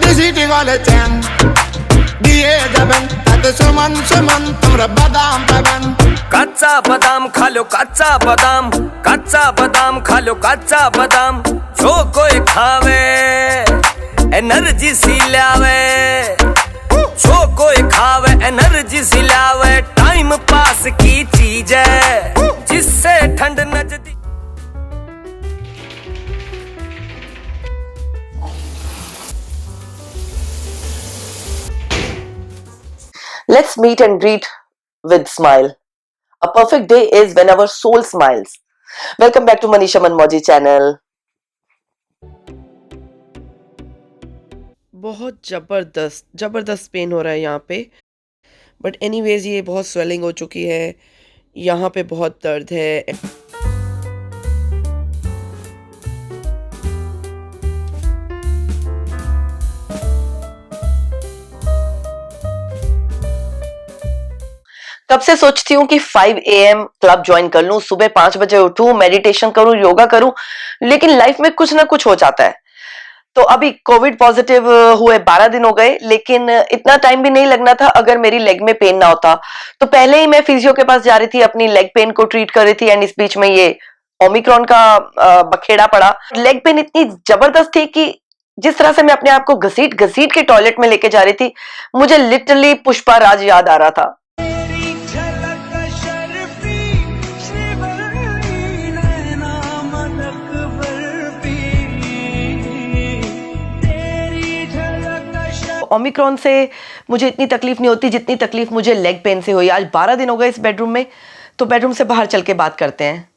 দিছিটি গলে চেন দিয়ে যাবেন তাতে সমান সমান তোমরা বাদাম পাবেন कच्चा बादाम खा लो कच्चा बादाम खा लो कच्चा बादाम जो कोई खावे एनर्जी सी लावे जो कोई खावे एनर्जी सी लावे टाइम पास की चीज है जिससे ठंड नजदीक Let's meet and greet with smile. A perfect day is when our soul smiles. Welcome back to Manisha Manmoji channel. बहुत ज़बरदस्त पेन हो रहा है यहाँ पे, बट एनीवेज ये बहुत स्वेलिंग हो चुकी है, यहाँ पे बहुत दर्द है। कब से सोचती हूँ कि 5 AM क्लब ज्वाइन कर लूँ, सुबह 5 बजे उठूं, मेडिटेशन करूँ, योगा करूँ, लेकिन लाइफ में कुछ ना कुछ हो जाता है। तो अभी कोविड पॉजिटिव हुए 12 दिन हो गए, लेकिन इतना टाइम भी नहीं लगना था अगर मेरी लेग में पेन ना होता। तो पहले ही मैं फिजियो के पास जा रही थी, अपनी लेग पेन को ट्रीट कर रही थी, एंड इस बीच में ये ओमिक्रॉन का बखेड़ा पड़ा। लेग पेन इतनी जबरदस्त थी कि जिस तरह से मैं अपने आप को घसीट घसीट के टॉयलेट में लेके जा रही थी, मुझे लिटरली पुष्पा राज याद आ रहा था। ओमिक्रॉन से मुझे इतनी तकलीफ नहीं होती जितनी तकलीफ मुझे लेग पेन से हुई। आज 12 दिन हो गए इस बेडरूम में, तो बेडरूम से बाहर चल के बात करते हैं।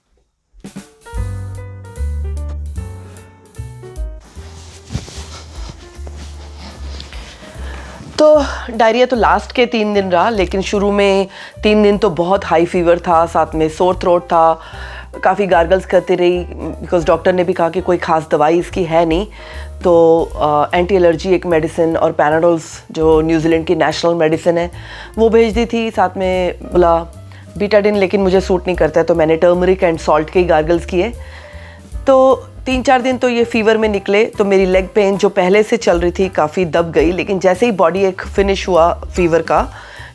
तो डायरिया तो लास्ट के 3 दिन रहा, लेकिन शुरू में 3 दिन तो बहुत हाई फीवर था, साथ में सोर थ्रोट था, काफ़ी गार्गल्स करती रही, बिकॉज डॉक्टर ने भी कहा कि कोई ख़ास दवाई इसकी है नहीं। तो एंटी एलर्जी एक मेडिसिन और पैनाडोल्स जो न्यूजीलैंड की नेशनल मेडिसिन है वो भेज दी थी, साथ में बोला बीटाडिन, लेकिन मुझे सूट नहीं करता है, तो मैंने टर्मरिक एंड सॉल्ट के ही गार्गल्स किए। तो 3-4 दिन तो ये फीवर में निकले, तो मेरी लेग पेन जो पहले से चल रही थी काफ़ी दब गई, लेकिन जैसे ही बॉडी एक फिनिश हुआ फीवर का,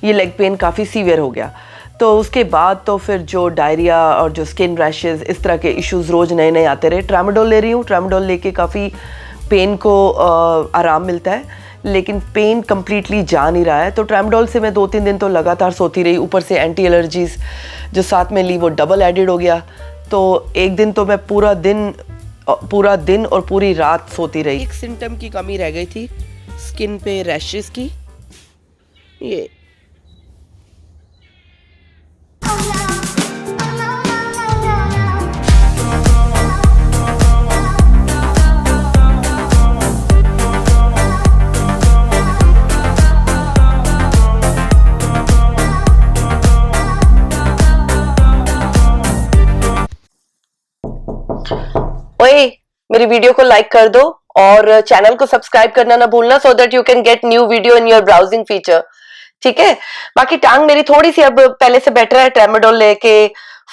ये लेग पेन काफ़ी सीवियर हो गया। तो उसके बाद तो फिर जो डायरिया और जो स्किन रैशेस, इस तरह के इश्यूज़ रोज़ नए नए आते रहे। ट्रामाडोल ले रही हूँ, ट्रामाडोल लेके काफ़ी पेन को आराम मिलता है, लेकिन पेन कम्प्लीटली जा नहीं रहा है। तो ट्रामाडोल से मैं 2-3 दिन तो लगातार सोती रही, ऊपर से एंटी एलर्जीज़ जो साथ में ली वो डबल एडिड हो गया। तो एक दिन तो मैं पूरा दिन और पूरी रात सोती रही। एक सिम्टम की कमी रह गई थी, स्किन पे रैशेस की। ये ओए, मेरी वीडियो को लाइक कर दो और चैनल को सब्सक्राइब करना ना भूलना, so that you can get new video in your browsing feature, ठीक है। बाकी टांग मेरी थोड़ी सी अब पहले से बेटर है, ट्रामाडोल लेके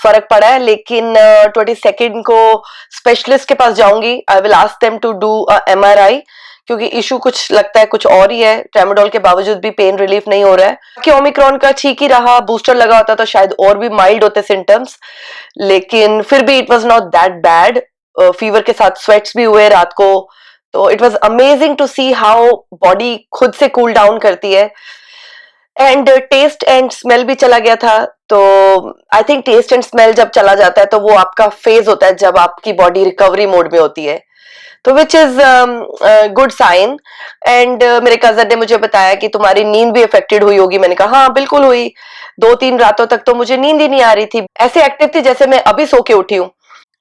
फर्क पड़ा है, लेकिन 22 को स्पेशलिस्ट के पास जाऊंगी। I will ask them to do MRI, क्योंकि इशू कुछ लगता है कुछ और ही है। ट्रामाडोल के बावजूद भी पेन रिलीफ नहीं हो रहा है, कि ओमिक्रॉन का ठीक ही रहा, बूस्टर लगा होता तो शायद और भी माइल्ड होते सिम्टम्स, लेकिन फिर भी it was not that bad. Fever के साथ स्वेट्स भी हुए रात को, तो it was amazing to see how body खुद से कूल डाउन करती है। एंड टेस्ट एंड स्मेल भी चला गया था। तो I think test and smell जब चला जाता है तो वो आपका फेज होता है जब आपकी बॉडी रिकवरी मोड में होती है, तो which is good sign. And मेरे कजन ने मुझे बताया कि तुम्हारी नींद भी अफेक्टेड हुई होगी। मैंने कहा हाँ बिल्कुल हुई, 2-3 रातों तक तो मुझे नींद ही नहीं आ रही थी, ऐसे एक्टिव थी जैसे मैं अभी सो के उठी हूँ।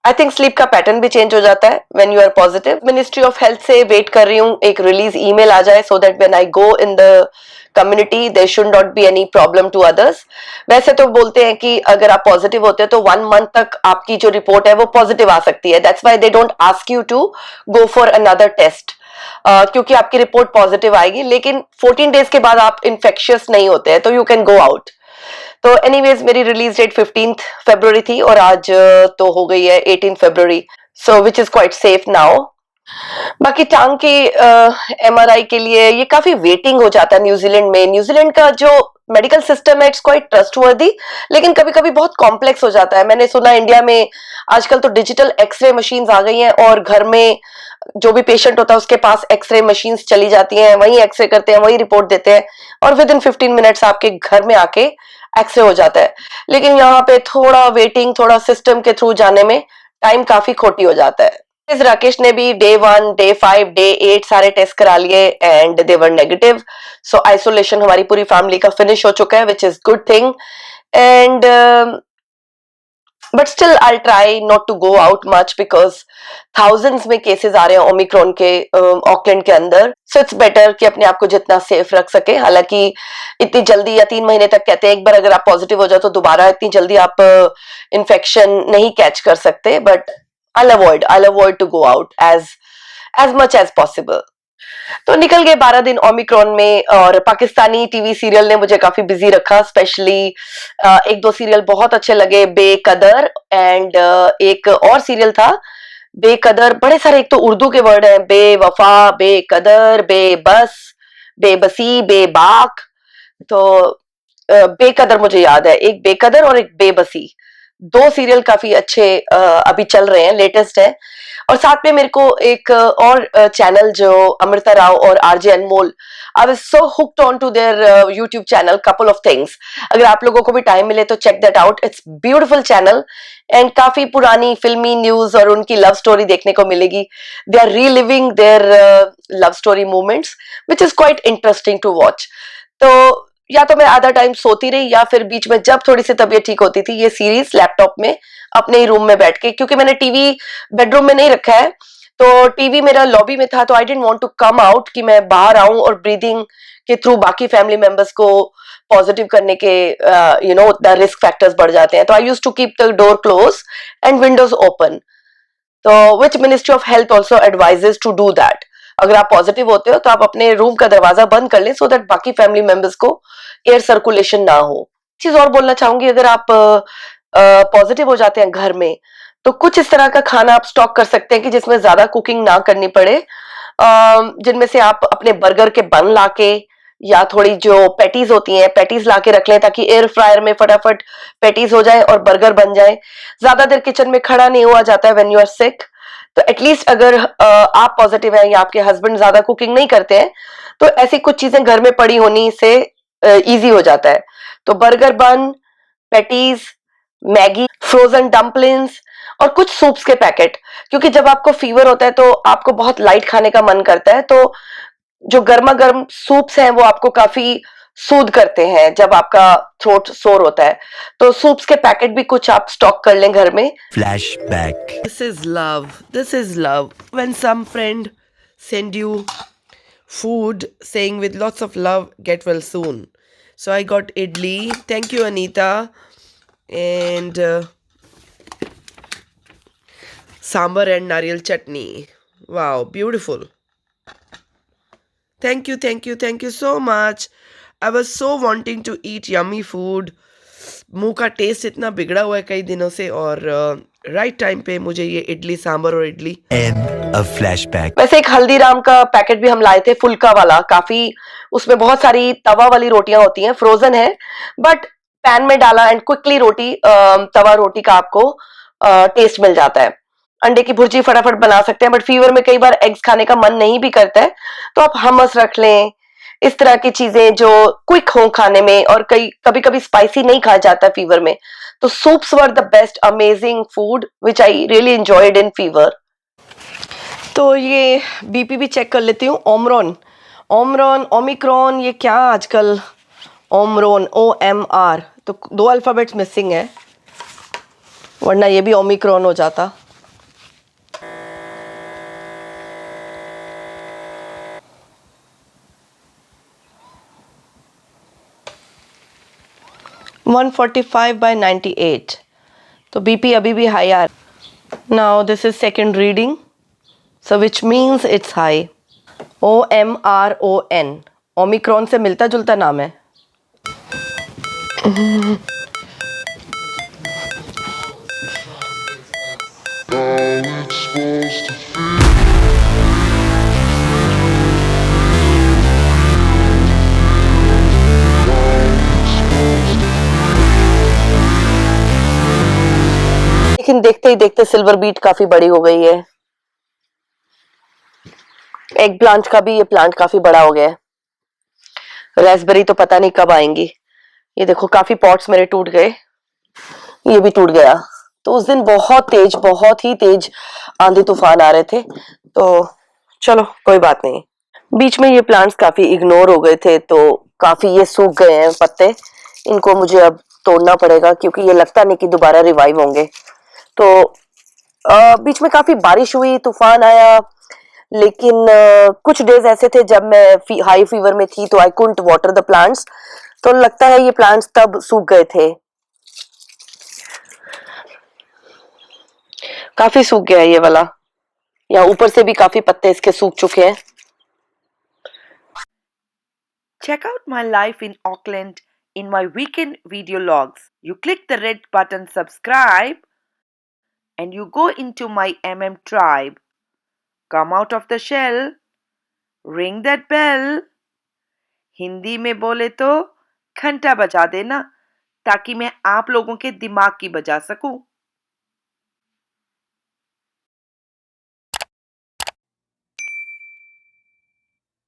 आई थिंक स्लीप का पैटर्न भी चेंज हो जाता है when you are positive. Ministry of health से वेट कर रही हूँ एक रिलीज ईमेल आ जाए, so that when I go in the community there should not be any problem to others. वैसे तो बोलते हैं कि अगर आप पॉजिटिव होते हैं तो 1 मंथ तक आपकी जो रिपोर्ट है वो पॉजिटिव आ सकती है, that's why they don't ask you to go for another test, क्योंकि आपकी रिपोर्ट पॉजिटिव आएगी, लेकिन 14 डेज के बाद आप इन्फेक्शियस नहीं होते हैं, तो यू कैन गो आउट। तो एनीवेज मेरी रिलीज डेट 15th फरवरी थी और आज तो हो गई है 18 फरवरी, so which is quite safe now. बाकी टांग के एमआरआई के लिए ये काफी वेटिंग हो जाता है न्यूजीलैंड में। न्यूजीलैंड का जो मेडिकल सिस्टम है इट्स क्वाइट ट्रस्टवर्दी, लेकिन कभी कभी बहुत कॉम्प्लेक्स हो जाता है। मैंने सुना इंडिया में आजकल तो डिजिटल एक्सरे मशीन्स आ गई हैं और घर में जो भी पेशेंट होता है उसके पास एक्सरे मशीन्स चली जाती हैं, वही एक्सरे करते हैं, वही रिपोर्ट देते हैं और विद इन 15 मिनट्स आपके घर में आके एक्सरे हो जाता है। लेकिन यहाँ पे थोड़ा वेटिंग, थोड़ा सिस्टम के थ्रू जाने में टाइम काफी खोटी हो जाता है। राकेश ने भी डे 1, डे 5, डे 8 सारे टेस्ट करा लिए and they were negative. So isolation हमारी पूरी फैमिली का फिनिश हो चुका है, which is good thing. And but still I try not to go out much because thousands में केसेस आ रहे हैं ओमिक्रॉन के ऑकलैंड के अंदर। सो इट्स बेटर कि अपने आप को जितना सेफ रख सके। हालांकि इतनी जल्दी या 3 महीने तक कहते हैं एक बार अगर आप पॉजिटिव हो जाओ तो दोबारा इतनी जल्दी आप इन्फेक्शन नहीं कैच कर सकते, but I'll avoid to go out as much as possible. तो निकल गए 12 दिन ओमिक्रॉन में और पाकिस्तानी टीवी सीरियल ने मुझे काफी बिजी रखा। स्पेशली एक दो सीरियल बहुत अच्छे लगे, बेकदर एंड एक और सीरियल था बेकदर। बड़े सारे एक तो उर्दू के वर्ड हैं, बेवफा, बेकदर, बेबस, बेबसी, बेबाक। तो बेकदर मुझे याद है, एक बेकदर और एक बेबसी। 2 सीरियल काफी अच्छे अभी चल रहे हैं, लेटेस्ट है। और साथ में मेरे को एक और चैनल जो अमृता राव और RJ Anmol, I was so hooked on to their YouTube channel, couple of things. अगर आप लोगों को भी टाइम मिले तो check that out, it's beautiful channel and काफी पुरानी फिल्मी न्यूज और उनकी लव स्टोरी देखने को मिलेगी। They are reliving their love story moments which is quite interesting to watch. तो या तो मैं आधा टाइम सोती रही या फिर बीच में जब थोड़ी सी तबीयत ठीक होती थी ये सीरीज लैपटॉप में अपने ही रूम में बैठ के, क्योंकि मैंने टीवी बेडरूम में नहीं रखा है तो टीवी मेरा लॉबी में था, तो I didn't want to come out कि मैं बाहर आऊं और ब्रीदिंग के थ्रू बाकी फैमिली मेंबर्स को पॉजिटिव करने के द रिस्क फैक्टर्स बढ़ जाते हैं। तो I used to keep the door close and windows open. तो which ministry of health also advises to do that. अगर आप पॉजिटिव होते हो तो आप अपने रूम का दरवाजा बंद कर लें सो दैट बाकी फैमिली मेंबर्स को एयर सर्कुलेशन ना हो। चीज और बोलना चाहूंगी, अगर आप पॉजिटिव हो जाते हैं घर में तो कुछ इस तरह का खाना आप स्टॉक कर सकते हैं कि जिसमें ज्यादा कुकिंग ना करनी पड़े, जिनमें से आप अपने बर्गर के बन लाके या थोड़ी जो पैटीज होती हैं पैटीज लाके रख लें ताकि एयर फ्रायर में फटाफट पैटीज हो जाए और बर्गर बन जाए। ज्यादा देर किचन में खड़ा नहीं हुआ जाता है व्हेन यू आर सिक। तो एटलीस्ट अगर आप पॉजिटिव हैं या आपके हस्बैंड ज्यादा कुकिंग नहीं करते हैं तो ऐसी कुछ चीजें घर में पड़ी होनी से इजी हो जाता है। तो burger bun, patties, Maggi, frozen dumplings और कुछ सूप्स के पैकेट, क्योंकि जब आपको फीवर होता है तो आपको बहुत लाइट खाने का मन करता है। तो जो गर्मा गर्म सूप्स हैं वो आपको काफी सूद करते हैं जब आपका थ्रोट सोर होता है। तो सूप्स के पैकेट भी कुछ आप स्टॉक कर लें घर में। Flashback. This is love. This is love. When some friend send you food saying with lots of love, get well soon. So I got idli. Thank you, Anita. And sambar and nariyal chutney. Wow, beautiful. Thank you, thank you, thank you so much. I was so wanting to eat yummy food. मुंह का test इतना बिगड़ा हुआ है कई दिनों से और राइट टाइम पे मुझे ये इडली सांबर और इडली। End of flashback. वैसे एक हल्दीराम का पैकेट भी हम लाए थे फुल्का वाला, काफी उसमें बहुत सारी तवा वाली रोटियां होती हैं, फ्रोजन है बट पैन में डाला एंड क्विकली रोटी तवा रोटी का आपको टेस्ट मिल जाता है। अंडे की भुर्जी फटाफट बना सकते हैं, बट फीवर में कई बार एग्स खाने का मन नहीं भी करता है तो आप हमस रख लें। इस तरह की चीजें जो क्विक हो खाने में, और कभी कभी स्पाइसी नहीं खाया जाता फीवर में, तो soups were the best amazing food which I really enjoyed in fever. तो ये बीपी भी चेक कर लेती हूँ। ओमिक्रॉन ये क्या आजकल ओमरोन OMR, तो 2 अल्फाबेट्स मिसिंग है वरना ये भी ओमिक्रॉन हो जाता। (145/98), तो बीपी अभी भी हाई आ रहा। Now this is second reading, so which means it's high. OMRON, Omicron से मिलता जुलता नाम है। How it's supposed to feel. लेकिन देखते ही देखते सिल्वर बीट काफी बड़ी हो गई है। एग प्लांट का भी ये प्लांट काफी बड़ा हो गया है। रास्पबेरी तो पता नहीं कब आएंगी। ये देखो काफी पॉट्स मेरे टूट गए, ये भी टूट गया। तो उस दिन बहुत ही तेज आंधी तूफान आ रहे थे, तो चलो कोई बात नहीं। बीच में ये प्लांट्स काफी इग्नोर हो गए थे, तो काफी ये सूख गए हैं पत्ते। इनको मुझे अब तोड़ना पड़ेगा क्योंकि ये लगता नहीं कि दोबारा रिवाइव होंगे। तो बीच में काफी बारिश हुई, तूफान आया, लेकिन कुछ डेज ऐसे थे जब मैं हाई फीवर में थी, तो I couldn't water the plants. तो लगता है ये प्लांट्स तब सूख गए थे। काफी सूख गया है ये वाला, यहाँ ऊपर से भी काफी पत्ते इसके सूख चुके हैं। Check out my life in Auckland in my weekend video logs. You click the red button subscribe and you go into my MM tribe. Come out of the shell, ring that bell. Hindi में बोले तो घंटा बजा देना ताकि मैं आप लोगों के दिमाग की बजा सकूं।